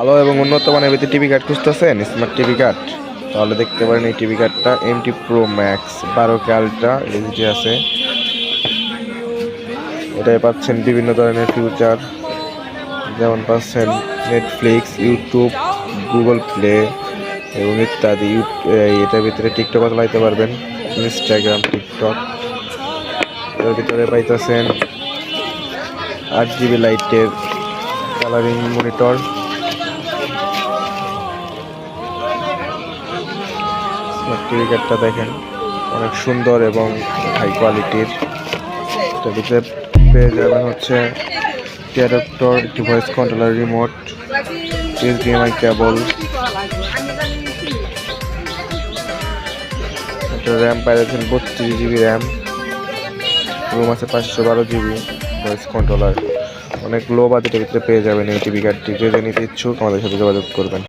ভালো এবং উন্নত মানের ভিতরে টিভি কার্ড খুঁজতেছেন, স্মার্ট টিভি কার্ড, তাহলে দেখতে পারেন এই টিভি কার্ডটা MT Pro Max 12K ultra LED আছে। এটাই পাচ্ছেন বিভিন্ন ধরনের ফিউচার, যেমন পাচ্ছেন নেটফ্লিক্স, ইউটিউব, গুগল প্লে এবং ইত্যাদি। এটার ভিতরে টিকটকও চালাইতে পারবেন, ইনস্টাগ্রাম, টিকটক। এর ভিতরে পাইতেছেন 8GB লাইটের কালারিং মনিটর। স্মার্ট টিভি কার্ডটা দেখেন অনেক সুন্দর এবং হাই কোয়ালিটির। এটার ভিতরে পেয়ে যাবেন হচ্ছে অ্যাডাপ্টর, একটি ভয়েস কন্ট্রোলার, রিমোট, HDMI কেবল। এটা র্যাম পাইছেন 32GB র্যাম, রুম আছে 512GB, ভয়েস কন্ট্রোলার। অনেক লো বাজেটের ভিতরে পেয়ে যাবেন এই টিভি কার্ডটি। যে নিতে ইচ্ছুক আমাদের সাথে যোগাযোগ করবেন।